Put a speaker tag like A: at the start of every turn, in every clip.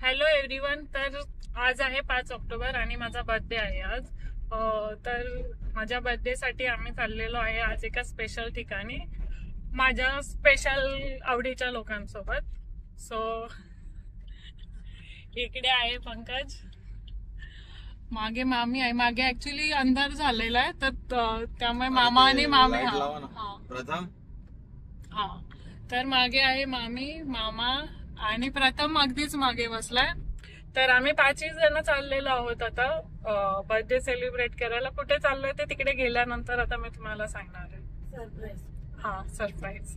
A: Hello everyone. तर आज आहे 5 ऑक्टोबर आणि माझा बर्थडे आहे आज. तर माझ्या बर्थडेसाठी आम्ही चाललेलो आहे आज एका स्पेशल ठिकाणी माझ्या स्पेशल आवडीच्या लोकांसोबत. सो इकडे आहे पंकज, मागे मामी आहे. मागे ऍक्च्युली अंधार झालेला आहे तर त्यामुळे मामा आणि मामी
B: प्रथम
A: तर मागे आहे मामी, मामा आणि प्रथम अगदीच मागे बसलाय. तर आम्ही 5 जण चाललेलो आहोत आता बर्थडे सेलिब्रेट करायला. कुठे चाललोय ते तिकडे गेल्यानंतर आता मी तुम्हाला सांगणार आहे. सरप्राईज. सरप्राईज.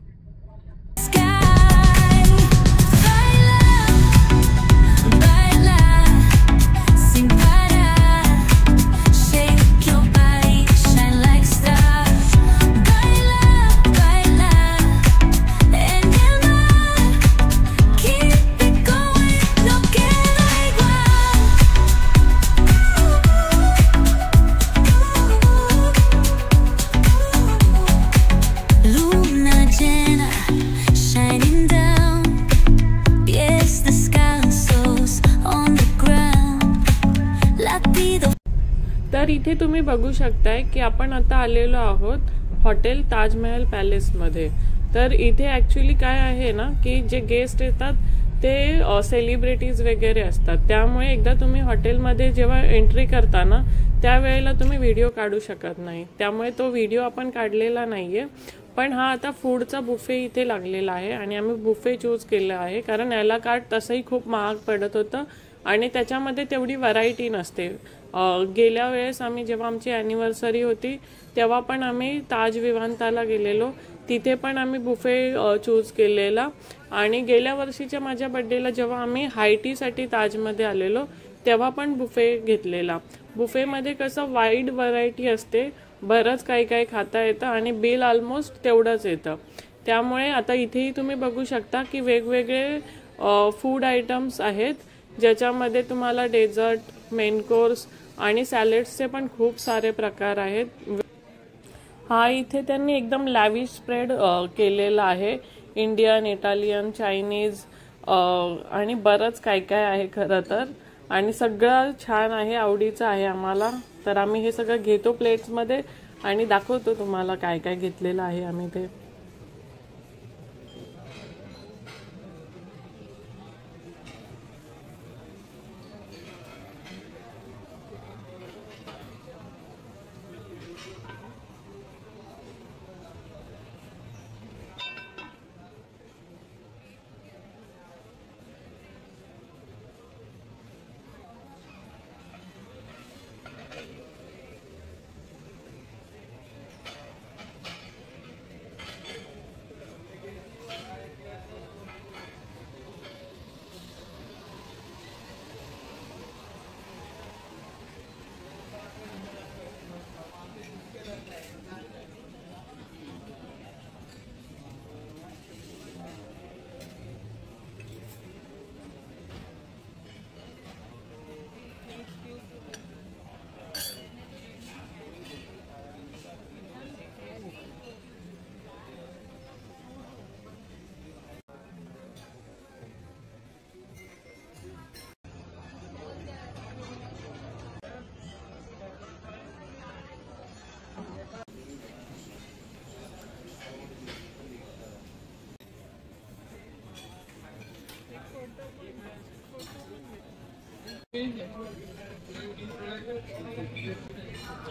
A: तर इथे तुम्ही बघू शकताय की आपण आता आलेलो आहोत हॉटेल ताजमहल पॅलेसमध्ये. तर इथे ॲक्च्युली काय आहे ना की जे गेस्ट येतात ते सेलिब्रिटीज वगैरे असतात. त्यामुळे एकदा तुम्ही हॉटेलमध्ये जेव्हा एंट्री करता ना त्यावेळेला तुम्ही व्हिडिओ काढू शकत नाही. त्यामुळे तो व्हिडिओ आपण काढलेला नाहीये. पण हा आता फूडचा बुफे इथे लागलेला आहे आणि आम्ही बुफे चूज केला आहे कारण याला कार्ड तसंही खूप महाग पडत होतं आणि त्याच्यामध्ये तेवढी व्हरायटी नसते. गेल्या वेळेस आम्ही जेव्हा आमची ॲनिव्हर्सरी होती तेव्हा पण आम्ही ताज विमानतळाला गेलेलो, तिथे पण आम्ही बुफे चूज केलेला. आणि गेल्या वर्षीच्या माझ्या बड्डेला जेव्हा आम्ही हायटीसाठी ताजमध्ये आलेलो तेव्हा पण बुफे घेतलेला. बुफेमध्ये कसं वाईड व्हरायटी असते, बरंच काही काही खाता येतं आणि बिल ऑलमोस्ट तेवढंच येतं. त्यामुळे आता इथेही तुम्ही बघू शकता की वेगवेगळे फूड आयटम्स आहेत ज्याच्यामध्ये तुम्हाला डेझर्ट, मेन कोर्स आणि सॅलेड्सचे पण खूप सारे प्रकार आहेत. हा इथे त्यांनी एकदम लॅविश स्प्रेड केलेला आहे. इंडियन, इटालियन, चायनीज आणि बरंच काय काय आहे खरं तर. आणि सगळं छान आहे, आवडीचं आहे आम्हाला. तर आम्ही हे सगळं घेतो प्लेट्समध्ये आणि दाखवतो तुम्हाला काय काय घेतलेलं आहे आम्ही ते.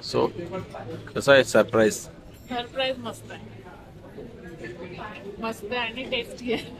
B: सो कसं आहे सरप्राईज?
A: सरप्राईज मस्त आहे, मस्त आणि टेस्टी आहे.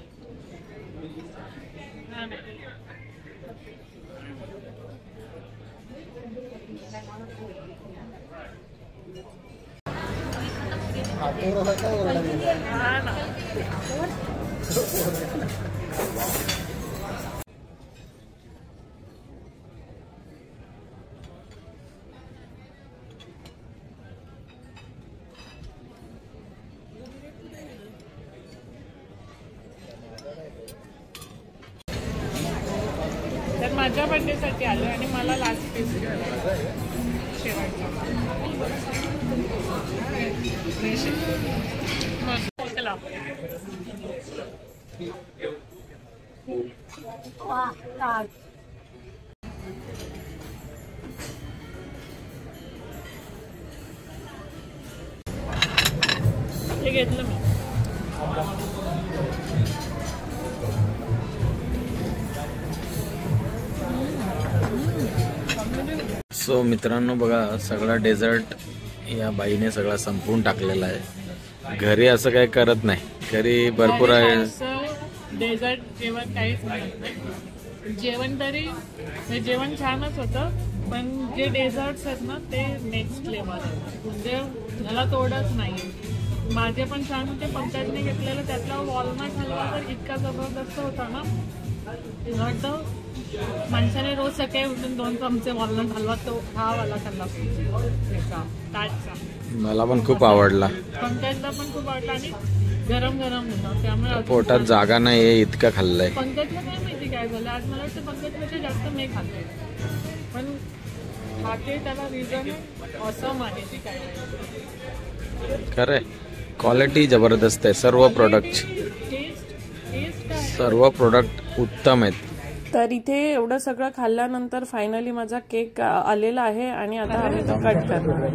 A: तर माझ्या बर्थडेसाठी आलो आणि मला लास्ट पीस शेवटचा हे घेतलं मी.
B: सो मित्रांनो बघा, सगळा डेझर्ट या बाईने सगळा संपवून टाकलेला आहे. घरी असं काही करत नाही. घरी भरपूर आहे
A: डेझर्ट जेवण काहीच नाही. जेवण तरी जेवण छानच होतं, पण जे डेझर्ट्स आहेत ना ते नेक्स्ट लेवल आहे. म्हणजे मला तोडच नाही. माझे पण छान होते. पंकजने घेतलेलं त्यातला वॉलनट हलवा तर इतका जबरदस्त होता ना. वाटतं माणसाने रोज सकाळी उठून 2 चमचे वॉलनट हलवा तो हा वाला खाल्ला ताजचा.
B: मला पण खूप आवडला.
A: पंकजला पण खूप आवडला आणि गरम गरम होता, त्यामुळे
B: पोटात जागा नाही इतकं खाल्लंय.
A: पंकजला काय माहिती काय झालं. आज मला वाटतं पंकजपेक्षा जास्त मी खाल्ले, पण खाते त्याला रिझन ऑसम आहे. ती काय
B: खरंय, क्वालिटी जबरदस्त आहे. सर्व प्रोडक्टची सर्व प्रोडक्ट उत्तम आहेत.
A: तर इथे एवढं सगळं खाल्ल्यानंतर फायनली माझा केक आलेला आहे आणि आता आम्ही तो कट करणार.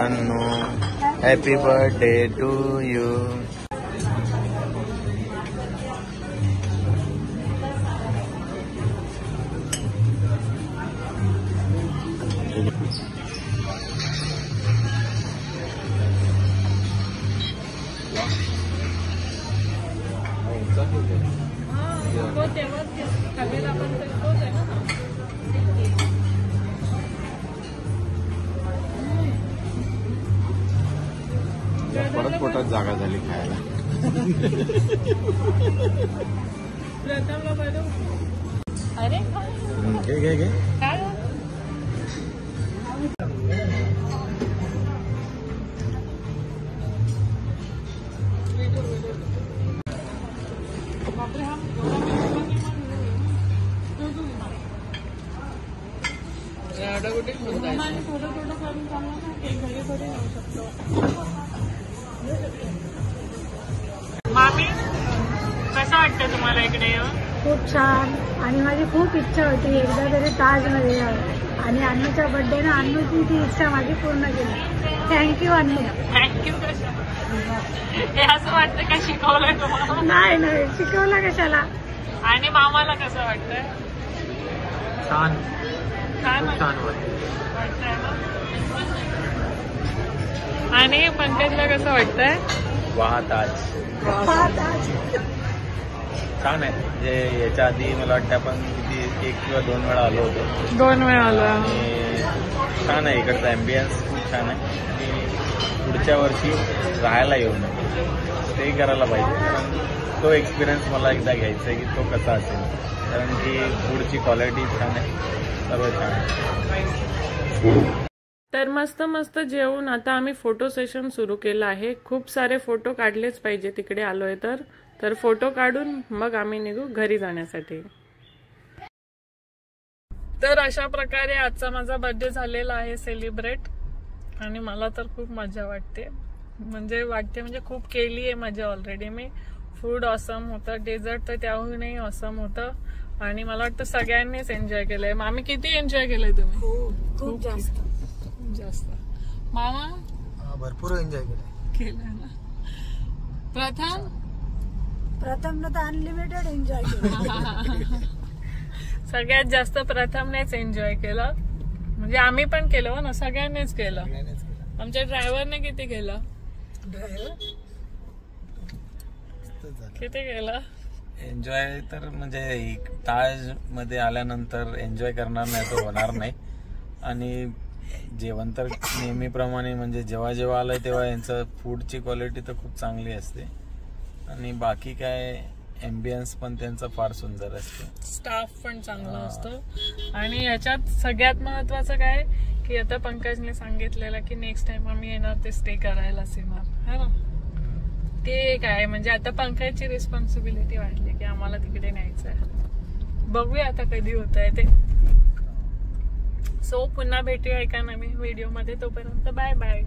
B: Annu, happy birthday to you. परत पोटात जागा झाली खायला.
A: अरे
B: घे घे घे.
A: मामी कसं वाटतं तुम्हाला इकडे येऊन?
C: खूप छान. आणि माझी खूप इच्छा होती एकदा तरी ताजमध्ये यावं, आणि अन्नूच्या बर्थडे ना अन्नूची ती इच्छा माझी पूर्ण केली. थँक्यू अन्नू.
A: थँक्यू. हे असं वाटतं का शिकवलंय तुम्हाला?
C: नाही नाही, शिकवलं कशाला.
A: आणि मामाला कसं वाटतंय?
B: छान
A: छान वाटतंय ना. आणि पंकजला कसं वाटतंय?
B: वाह ताज छान आहे. म्हणजे याच्या आधी मला वाटतं आपण किती 1 किंवा 2 वेळा आलो होतो.
A: 2 वेळा आलो.
B: आणि छान आहे. इकडचा ॲम्बियन्स खूप छान आहे. आणि पुढच्या वर्षी राहायला येऊ नये, स्टे करायला पाहिजे. कारण तो एक्सपिरियन्स मला एकदा घ्यायचा आहे की तो कसा असेल. कारण की फूडची क्वालिटी छान आहे, सर्व छान आहे.
A: तर मस्त मस्त जेवून आता आम्ही फोटो सेशन सुरू केलं आहे. खूप सारे फोटो काढलेच पाहिजे तिकडे आलोय तर फोटो काढून मग आम्ही निघू घरी जाण्यासाठी. तर अशा प्रकारे आजचा माझा बर्थडे झालेला आहे सेलिब्रेट. आणि मला तर खूप मजा वाटते. म्हणजे खूप केली आहे मजा ऑलरेडी मी. फूड ऑसम होतं, डेझर्ट तर त्याहूनही ऑसम होतं. आणि मला वाटतं सगळ्यांनीच एन्जॉय केलंय. मामी किती एन्जॉय केलंय तुम्ही?
C: खूप जास्त.
A: मामा
D: भरपूर एन्जॉय
A: केलंय ना.
C: प्रथम तर अनलिमिटेड एन्जॉय केलं.
A: सगळ्यात जास्त प्रथमनेच एन्जॉय केलं. म्हणजे आम्ही पण केलं ना, सगळ्यांनीच केलं. आमच्या ड्रायव्हरने किती केलं? किती केलं
B: एन्जॉय? तर म्हणजे ताज मध्ये आल्यानंतर एन्जॉय करणार नाही तर होणार नाही. आणि जेवण तर नेहमीप्रमाणे म्हणजे जेव्हा जेव्हा आलंय तेव्हा यांचं फूडची क्वालिटी तर खूप चांगली असते. आणि बाकी काय एम्बियन्स पण त्यांचा फार सुंदर असतो.
A: स्टाफ पण चांगला असतो. आणि याच्यात सगळ्यात महत्वाचं काय की आता पंकजने सांगितलेलं की नेक्स्ट टाइम आम्ही येणार ते स्टे करायलाच येणार है ना. ते काय म्हणजे आता पंकजची रिस्पॉन्सिबिलिटी वाटली की आम्हाला तिकडे न्यायचं आहे. बघूया आता कधी होत आहे ते. सो पुन्हा भेटूया एका नवीन व्हिडिओ मध्ये. तोपर्यंत बाय बाय.